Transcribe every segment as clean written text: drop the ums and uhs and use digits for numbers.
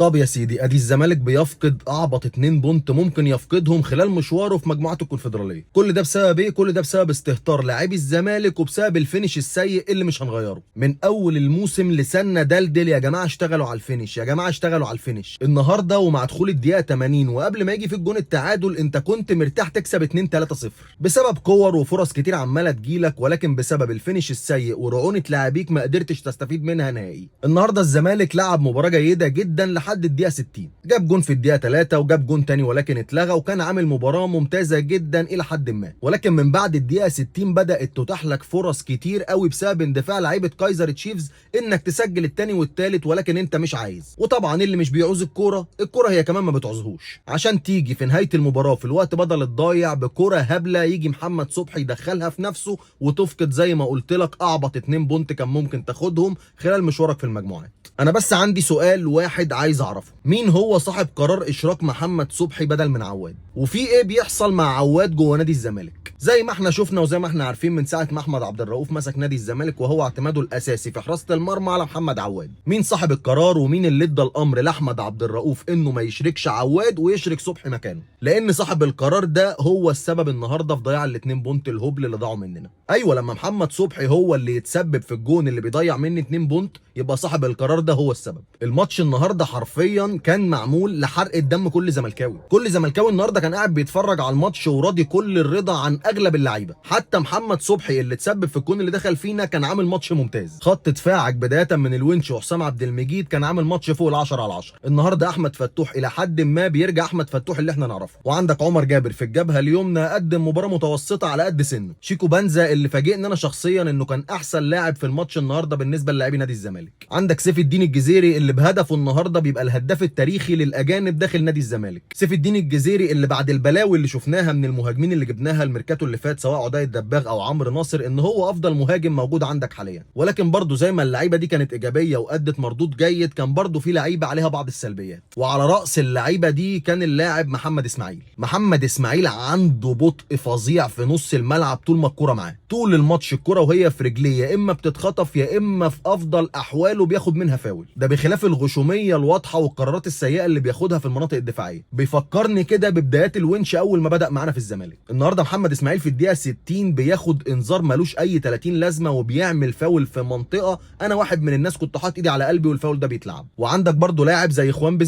طب يا سيدي، ادي الزمالك بيفقد اعبط 2 بونت ممكن يفقدهم خلال مشواره في مجموعه الكونفدراليه. كل ده بسبب ايه؟ كل ده بسبب استهتار لاعبي الزمالك وبسبب الفينش السيء اللي مش هنغيره. من اول الموسم لسنا دلدل يا جماعه، اشتغلوا على الفينش يا جماعه، اشتغلوا على الفينش. النهارده ومع دخول الدقيقه 80 وقبل ما يجي في الجون التعادل، انت كنت مرتاح تكسب 2-3-0 بسبب كور وفرص كتير عماله تجيلك، ولكن بسبب الفينش السيء ورعونه لاعبيك ما قدرتش تستفيد منها نهائي. النهارده الزمالك لعب مباراه جيده جدا لحد الدقيقه 60، جاب جون في الدقيقه 3 وجاب جون تاني ولكن اتلغى، وكان عامل مباراه ممتازه جدا الى حد ما. ولكن من بعد الدقيقه 60 بدات تتاح لك فرص كتير قوي بسبب اندفاع لعيبه كايزر تشيفز انك تسجل التاني والتالت، ولكن انت مش عايز. وطبعا اللي مش بيعوز الكوره هي كمان ما بتعوزهوش، عشان تيجي في نهايه المباراه في الوقت بدل الضايع بكوره هبله يجي محمد صبحي يدخلها في نفسه وتفقد زي ما قلت لك اعبط 2 بونت كان ممكن تاخدهم خلال مشوارك في المجموعات. انا بس عندي سؤال واحد عايز اعرفه، مين هو صاحب قرار اشراك محمد صبحي بدل من عواد؟ وفي ايه بيحصل مع عواد جوه نادي الزمالك؟ زي ما احنا شفنا وزي ما احنا عارفين من ساعه ما احمد عبد الرؤوف مسك نادي الزمالك وهو اعتماده الاساسي في حراسه المرمى على محمد عواد. مين صاحب القرار ومين اللي ادى الامر لاحمد عبد الرؤوف انه ما يشركش عواد ويشرك صبحي مكانه؟ لان صاحب القرار ده هو السبب النهارده في ضياع ال2 بونت الهبل اللي ضاعوا مننا. ايوه، لما محمد صبحي هو اللي يتسبب في الجون اللي بيضيع مني 2 بونت يبقى صاحب القرار ده هو السبب. الماتش النهارده حرفيا كان معمول لحرق الدم كل زملكاوي. كل زملكاوي النهارده كان قاعد بيتفرج على الماتش وراضي كل الرضا عن اغلب اللعيبه. حتى محمد صبحي اللي تسبب في الجون اللي دخل فينا كان عامل ماتش ممتاز. خط دفاعك بدايه من الونش وحسام عبد المجيد كان عامل ماتش فوق ال10/10. النهارده احمد فتوح الى حد ما بيرجع احمد فتوح اللي احنا نعرفه، وعندك عمر جابر في الجبهه اليمنى قدم مباراه متوسطه على قد سنه. شيكو بنزا اللي فاجئني انا شخصيا انه كان احسن لاعب في الماتش النهارده بالنسبه للاعبي نادي الزمالك. عندك سيف الدين الجزيري اللي بهدفه النهارده بيبقى الهداف التاريخي للاجانب داخل نادي الزمالك. سيف الدين الجزيري اللي بعد البلاوي اللي شفناها من المهاجمين اللي جبناها الميركاتو اللي فات سواء عدي الدباغ او عمرو ناصر ان هو افضل مهاجم موجود عندك حاليا. ولكن برضه زي ما اللعيبه دي كانت ايجابيه وادت مردود جيد، كان برضه في لعيبه عليها بعض السلبيات، وعلى راس اللعيبه دي كان اللاعب محمد اسماعيل. محمد اسماعيل عنده بطء فظيع في نص الملعب طول ما الكوره معاه، طول الماتش الكوره وهي في رجليه يا اما بتتخطف يا اما في افضل احواله بياخد منها فاول. ده بخلاف الغشوميه الواضحه والقرارات السيئه اللي بياخدها في المناطق الدفاعيه. بيفكرني كده ببدايات الونش اول ما بدا معانا في الزمالك. النهارده محمد اسماعيل في الدقيقه 60 بياخد انذار ملوش اي 30 لازمه وبيعمل فاول في منطقه انا واحد من الناس كنت حاطط ايدي على قلبي والفاول ده بيتلعب. وعندك برضه لاعب زي خوان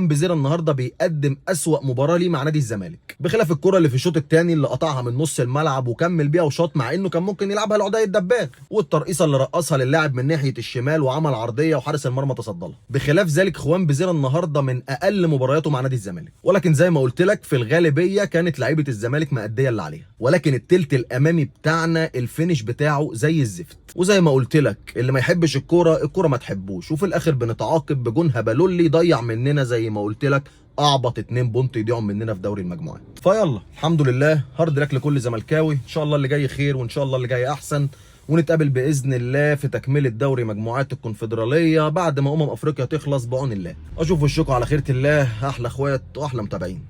بزيره النهارده بيقدم اسوأ مباراه ليه مع نادي الزمالك، بخلاف الكره اللي في الشوط الثاني اللي قطعها من نص الملعب وكمل بيها وشاط مع انه كان ممكن يلعبها لعدي الدباغ، والترقيصه اللي رقصها للاعب من ناحيه الشمال وعمل عرضيه وحارس المرمى تصدى لها. بخلاف ذلك خوان بزيره النهارده من اقل مبارياته مع نادي الزمالك، ولكن زي ما قلت لك في الغالبيه كانت لعيبه الزمالك مأديه اللي عليها، ولكن التلت الامامي بتاعنا الفينش بتاعه زي الزفت. وزي ما قلت لك اللي ما يحبش الكوره ما تحبوش، وفي الاخر بنتعاقب بجون هبلولي ضيع مننا زي ما قلت لك اعبط 2 بونت يضيعوا مننا في دوري المجموعات. فيلا الحمد لله، هارد لك لكل زملكاوي، ان شاء الله اللي جاي خير وان شاء الله اللي جاي احسن، ونتقابل باذن الله في تكمله دوري مجموعات الكونفدراليه بعد ما افريقيا تخلص بعون الله. اشوف وشكم على خيره الله، احلى اخوات واحلى متابعين.